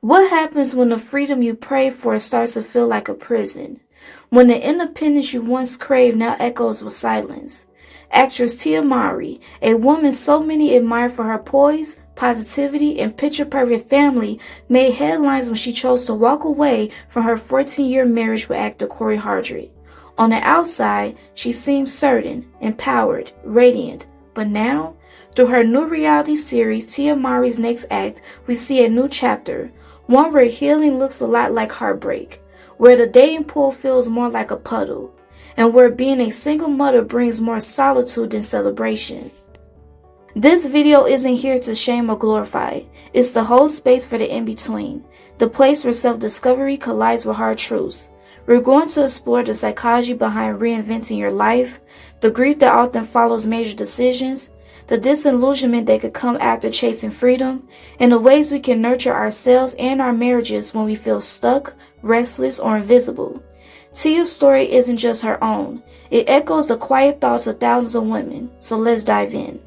What happens when the freedom you pray for starts to feel like a prison? When the independence you once craved now echoes with silence? Actress Tia Mowry, a woman so many admire for her poise, positivity, and picture-perfect family, made headlines when she chose to walk away from her 14-year marriage with actor Cory Hardrict. On the outside, she seems certain, empowered, radiant, but now, through her new reality series, Tia Mowry's Next Act, we see a new chapter, one where healing looks a lot like heartbreak, where the dating pool feels more like a puddle, and where being a single mother brings more solitude than celebration. This video isn't here to shame or glorify. It's to hold space for the in-between, the place where self-discovery collides with hard truths. We're going to explore the psychology behind reinventing your life, the grief that often follows major decisions, the disillusionment that could come after chasing freedom, and the ways we can nurture ourselves and our marriages when we feel stuck, restless, or invisible. Tia's story isn't just her own. It echoes the quiet thoughts of thousands of women, so let's dive in.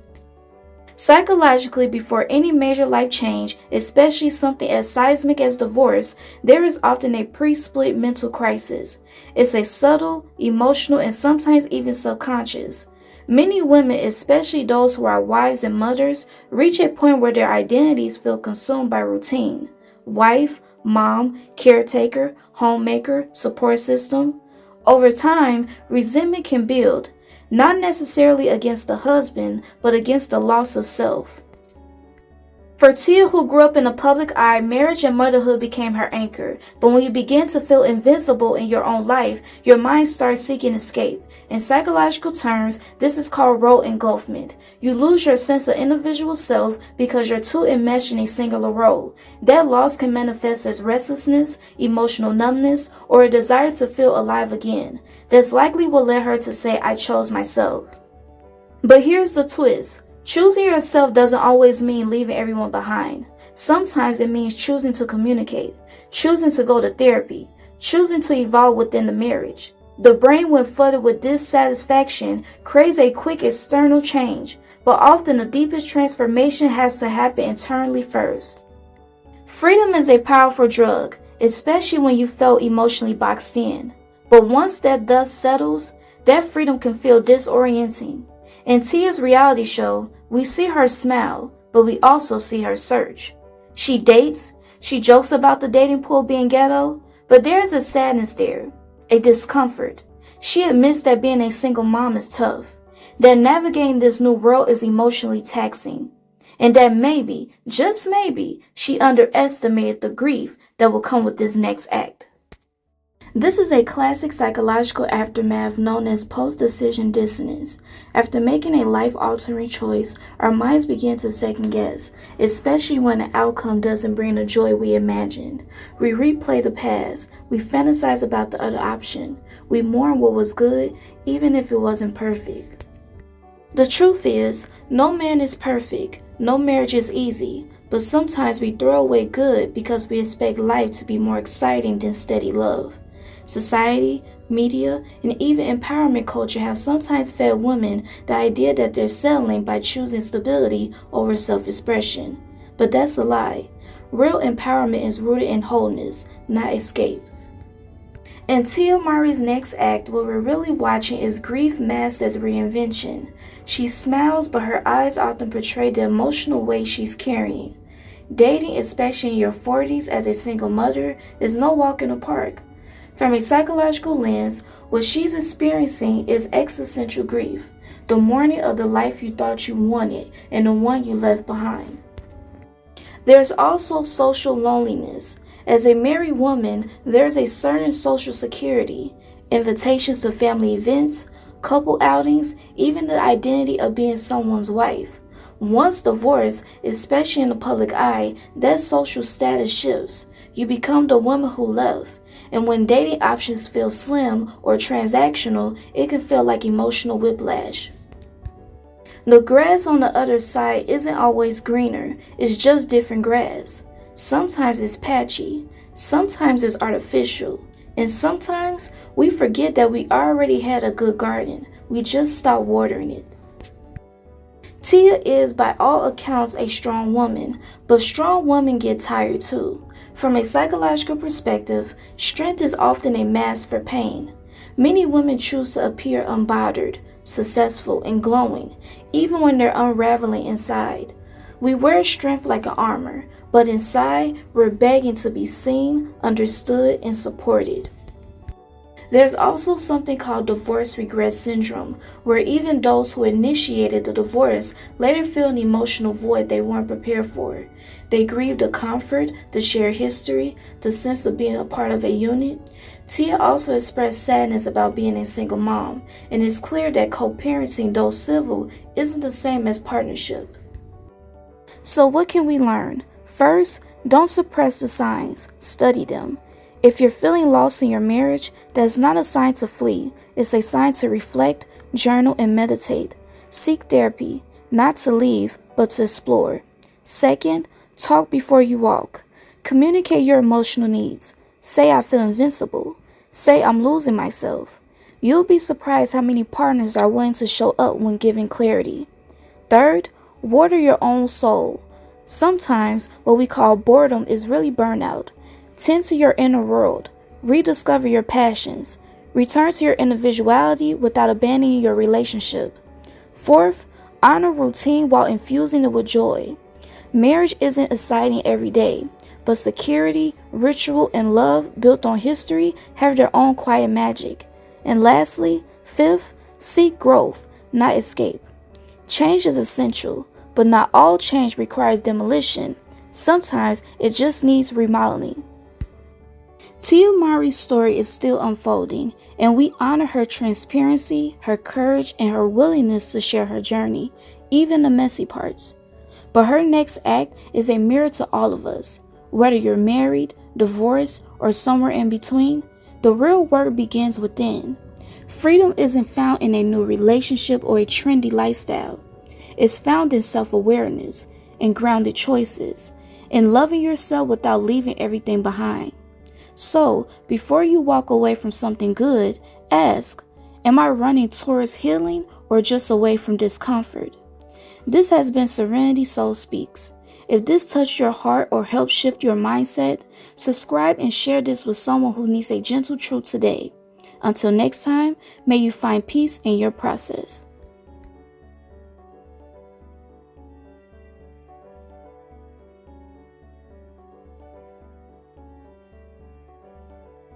Psychologically, before any major life change, especially something as seismic as divorce, there is often a pre-split mental crisis. It's a subtle, emotional, and sometimes even subconscious. Many women, especially those who are wives and mothers, reach a point where their identities feel consumed by routine. Wife, mom, caretaker, homemaker, support system. Over time, resentment can build. Not necessarily against the husband, but against the loss of self. For Tia, who grew up in the public eye, marriage and motherhood became her anchor. But when you begin to feel invincible in your own life, your mind starts seeking escape. In psychological terms, this is called role engulfment. You lose your sense of individual self because you're too enmeshed in a singular role. That loss can manifest as restlessness, emotional numbness, or a desire to feel alive again. That's likely what led her to say, "I chose myself." But here's the twist. Choosing yourself doesn't always mean leaving everyone behind. Sometimes it means choosing to communicate, choosing to go to therapy, choosing to evolve within the marriage. The brain, when flooded with dissatisfaction, craves a quick external change, but often the deepest transformation has to happen internally first. Freedom is a powerful drug, especially when you feel emotionally boxed in. But once that dust settles, that freedom can feel disorienting. In Tia's reality show, we see her smile, but we also see her search. She dates, she jokes about the dating pool being ghetto, but there's a sadness there, a discomfort. She admits that being a single mom is tough, that navigating this new world is emotionally taxing, and that maybe, just maybe, she underestimated the grief that will come with this next act. This is a classic psychological aftermath known as post-decision dissonance. After making a life-altering choice, our minds begin to second-guess, especially when the outcome doesn't bring the joy we imagined. We replay the past. We fantasize about the other option. We mourn what was good, even if it wasn't perfect. The truth is, no man is perfect. No marriage is easy. But sometimes we throw away good because we expect life to be more exciting than steady love. Society, media, and even empowerment culture have sometimes fed women the idea that they're settling by choosing stability over self-expression. But that's a lie. Real empowerment is rooted in wholeness, not escape. In Tia Mowry's next act, what we're really watching is grief masked as reinvention. She smiles, but her eyes often portray the emotional weight she's carrying. Dating, especially in your 40s as a single mother, is no walk in the park. From a psychological lens, what she's experiencing is existential grief, the mourning of the life you thought you wanted and the one you left behind. There's also social loneliness. As a married woman, there's a certain social security, invitations to family events, couple outings, even the identity of being someone's wife. Once divorced, especially in the public eye, that social status shifts. You become the woman who left. And when dating options feel slim or transactional, it can feel like emotional whiplash. The grass on the other side isn't always greener, it's just different grass. Sometimes it's patchy, sometimes it's artificial, and sometimes we forget that we already had a good garden, we just stopped watering it. Tia is by all accounts a strong woman, but strong women get tired too. From a psychological perspective, strength is often a mask for pain. Many women choose to appear unbothered, successful, and glowing, even when they're unraveling inside. We wear strength like an armor, but inside, we're begging to be seen, understood, and supported. There's also something called divorce regret syndrome, where even those who initiated the divorce later feel an emotional void they weren't prepared for. They grieve the comfort, the shared history, the sense of being a part of a unit. Tia also expressed sadness about being a single mom, and it's clear that co-parenting, though civil, isn't the same as partnership. So what can we learn? First, don't suppress the signs, study them. If you're feeling lost in your marriage, that's not a sign to flee. It's a sign to reflect, journal, and meditate. Seek therapy, not to leave, but to explore. Second, talk before you walk. Communicate your emotional needs. Say I feel invincible. Say I'm losing myself. You'll be surprised how many partners are willing to show up when given clarity. Third, water your own soul. Sometimes what we call boredom is really burnout. Tend to your inner world. Rediscover your passions. Return to your individuality without abandoning your relationship. Fourth, honor routine while infusing it with joy. Marriage isn't exciting every day, but security, ritual, and love built on history have their own quiet magic. And lastly, fifth, seek growth, not escape. Change is essential, but not all change requires demolition. Sometimes it just needs remodeling. Tia Mowry's story is still unfolding, and we honor her transparency, her courage, and her willingness to share her journey, even the messy parts. But her next act is a mirror to all of us. Whether you're married, divorced, or somewhere in between, the real work begins within. Freedom isn't found in a new relationship or a trendy lifestyle. It's found in self-awareness, in grounded choices, in loving yourself without leaving everything behind. So, before you walk away from something good, ask, am I running towards healing or just away from discomfort? This has been Serenity Soul Speaks. If this touched your heart or helped shift your mindset, subscribe and share this with someone who needs a gentle truth today. Until next time, may you find peace in your process.